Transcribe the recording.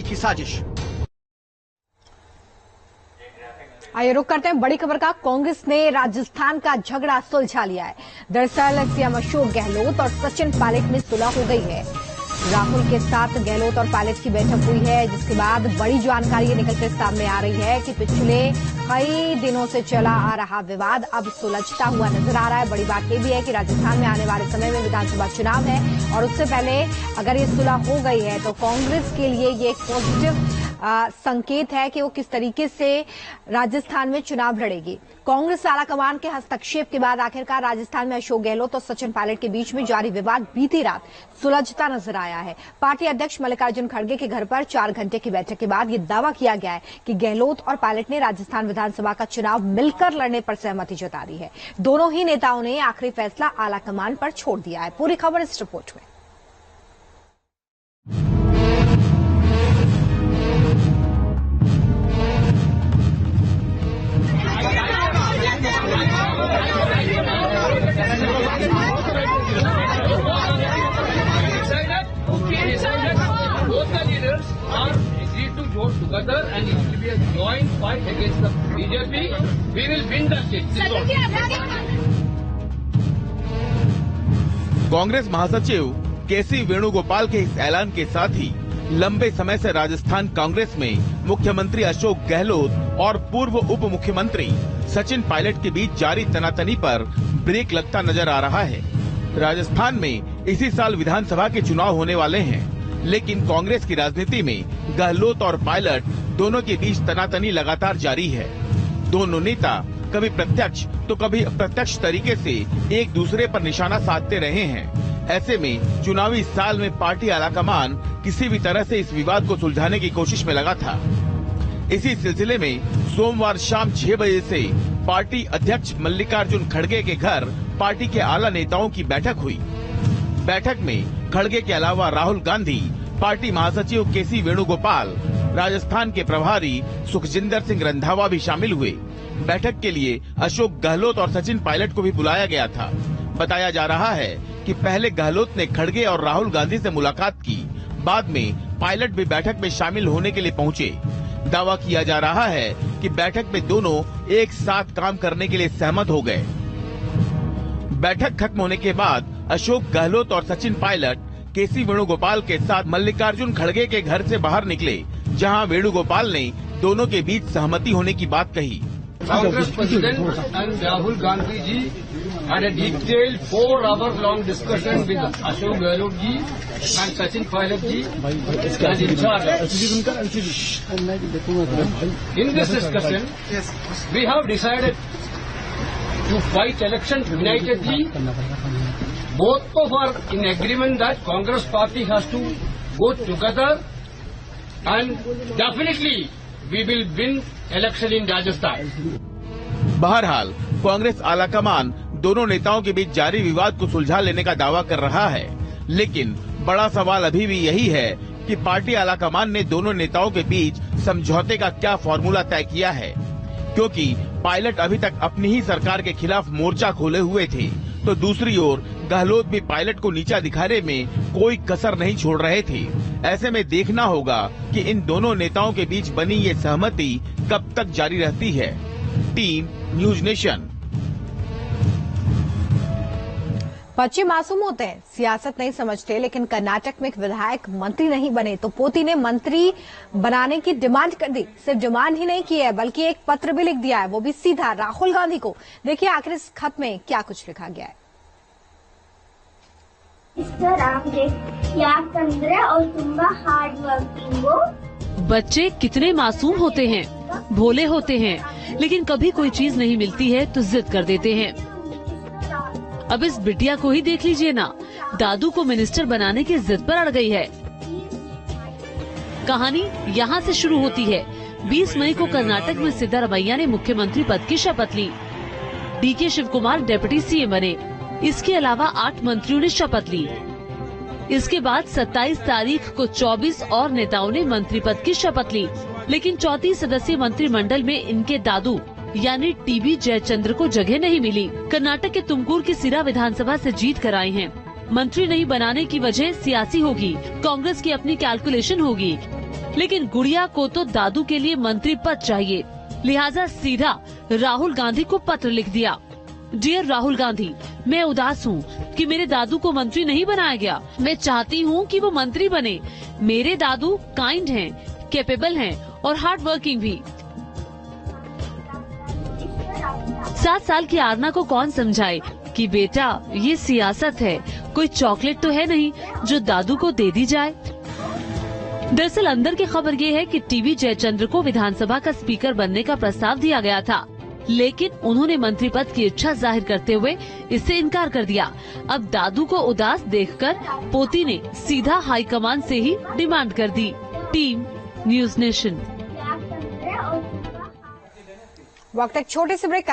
की साजिश। आइए रुक करते हैं बड़ी खबर का। कांग्रेस ने राजस्थान का झगड़ा सुलझा लिया है। दरअसल सीएम अशोक गहलोत और सचिन पायलट में सुलह हो गई है। राहुल के साथ गहलोत और पायलट की बैठक हुई है, जिसके बाद बड़ी जानकारी ये निकलकर सामने आ रही है कि पिछले कई दिनों से चला आ रहा विवाद अब सुलझता हुआ नजर आ रहा है। बड़ी बात यह भी है कि राजस्थान में आने वाले समय में विधानसभा चुनाव है और उससे पहले अगर ये सुलह हो गई है तो कांग्रेस के लिए ये एक पॉजिटिव संकेत है कि वो किस तरीके से राजस्थान में चुनाव लड़ेगी। कांग्रेस आलाकमान के हस्तक्षेप के बाद आखिरकार राजस्थान में अशोक गहलोत और सचिन पायलट के बीच में जारी विवाद बीती रात सुलझता नजर आया है। पार्टी अध्यक्ष मल्लिकार्जुन खड़गे के घर पर 4 घंटे की बैठक के बाद यह दावा किया गया है कि गहलोत और पायलट ने राजस्थान विधानसभा का चुनाव मिलकर लड़ने पर सहमति जता दी है। दोनों ही नेताओं ने आखिरी फैसला आलाकमान पर छोड़ दिया है। पूरी खबर इस रिपोर्ट में। Together and it will be a joint fight against the BJP. We will win the seat. Congress महासचिव केसी वेणुगोपाल के इस ऐलान के साथ ही लंबे समय से राजस्थान कांग्रेस में मुख्यमंत्री अशोक गहलोत और पूर्व उप मुख्यमंत्री सचिन पायलट के बीच जारी तनातनी पर ब्रेक लगता नजर आ रहा है। राजस्थान में इसी साल विधानसभा के चुनाव होने वाले हैं, लेकिन कांग्रेस की राजनीति में गहलोत और पायलट दोनों के बीच तनातनी लगातार जारी है। दोनों नेता कभी प्रत्यक्ष तो कभी अप्रत्यक्ष तरीके से एक दूसरे पर निशाना साधते रहे हैं। ऐसे में चुनावी साल में पार्टी आलाकमान किसी भी तरह से इस विवाद को सुलझाने की कोशिश में लगा था। इसी सिलसिले में सोमवार शाम 6 बजे से पार्टी अध्यक्ष मल्लिकार्जुन खड़गे के घर पार्टी के आला नेताओं की बैठक हुई। बैठक में खड़गे के अलावा राहुल गांधी, पार्टी महासचिव केसी वेणुगोपाल, राजस्थान के प्रभारी सुखजिंदर सिंह रंधावा भी शामिल हुए। बैठक के लिए अशोक गहलोत और सचिन पायलट को भी बुलाया गया था। बताया जा रहा है कि पहले गहलोत ने खड़गे और राहुल गांधी से मुलाकात की, बाद में पायलट भी बैठक में शामिल होने के लिए पहुंचे। दावा किया जा रहा है कि बैठक में दोनों एक साथ काम करने के लिए सहमत हो गए। बैठक खत्म होने के बाद अशोक गहलोत और सचिन पायलट केसी वेणुगोपाल के साथ मल्लिकार्जुन खड़गे के घर से बाहर निकले, जहां वेणुगोपाल ने दोनों के बीच सहमति होने की बात कही। Congress president and Rahul Gandhi ji had a detailed 4-hour long discussion with Ashok Gehlot ji and Sachin Pilot ji and in charge. In this discussion, we have decided to fight election unitedly. Both of are in agreement that Congress party has to go together and definitely we will win election in Rajasthan. बहरहाल कांग्रेस आलाकमान दोनों नेताओं के बीच जारी विवाद को सुलझा लेने का दावा कर रहा है, लेकिन बड़ा सवाल अभी भी यही है कि पार्टी आलाकमान ने दोनों नेताओं के बीच समझौते का क्या फॉर्मूला तय किया है, क्योंकि पायलट अभी तक अपनी ही सरकार के खिलाफ मोर्चा खोले हुए थे, तो दूसरी ओर गहलोत भी पायलट को नीचा दिखाने में कोई कसर नहीं छोड़ रहे थे। ऐसे में देखना होगा कि इन दोनों नेताओं के बीच बनी ये सहमति कब तक जारी रहती है। Team news nation. बच्चे मासूम होते हैं, सियासत नहीं समझते, लेकिन कर्नाटक में एक विधायक मंत्री नहीं बने तो पोती ने मंत्री बनाने की डिमांड कर दी। सिर्फ डिमांड ही नहीं की है, बल्कि एक पत्र भी लिख दिया है, वो भी सीधा राहुल गांधी को। देखिए आखिर इस खत में क्या कुछ लिखा गया है। बच्चे कितने मासूम होते हैं, भोले होते हैं, लेकिन कभी कोई चीज नहीं मिलती है तो जिद कर देते हैं। अब इस बिटिया को ही देख लीजिए ना, दादू को मिनिस्टर बनाने की जिद पर अड़ गई है। कहानी यहाँ से शुरू होती है। 20 मई को कर्नाटक में सिद्धारमैया ने मुख्यमंत्री पद की शपथ ली। डीके शिवकुमार डिप्टी सीएम बने। इसके अलावा 8 मंत्रियों ने शपथ ली। इसके बाद 27 तारीख को 24 और नेताओं ने मंत्री पद की शपथ ली, लेकिन 34 सदस्यीय मंत्रिमंडल में इनके दादू यानी टीबी जयचंद्र को जगह नहीं मिली। कर्नाटक के तुमकुर की सिरा विधानसभा से जीत कर आए हैं। मंत्री नहीं बनाने की वजह सियासी होगी, कांग्रेस की अपनी कैलकुलेशन होगी लेकिन गुड़िया को तो दादू के लिए मंत्री पद चाहिए, लिहाजा सीधा राहुल गांधी को पत्र लिख दिया। डियर राहुल गांधी, मैं उदास हूँ कि मेरे दादू को मंत्री नहीं बनाया गया। मैं चाहती हूँ कि वो मंत्री बने। मेरे दादू काइंड हैं, कैपेबल हैं और हार्ड वर्किंग भी। 7 साल की आरना को कौन समझाए कि बेटा ये सियासत है, कोई चॉकलेट तो है नहीं जो दादू को दे दी जाए। दरअसल अंदर की खबर ये है कि टीवी जयचंद्र को विधानसभा का स्पीकर बनने का प्रस्ताव दिया गया था, लेकिन उन्होंने मंत्री पद की इच्छा जाहिर करते हुए इससे इनकार कर दिया। अब दादू को उदास देखकर पोती ने सीधा हाईकमान से ही डिमांड कर दी। Team news nation. वक्त एक छोटे से ब्रेक का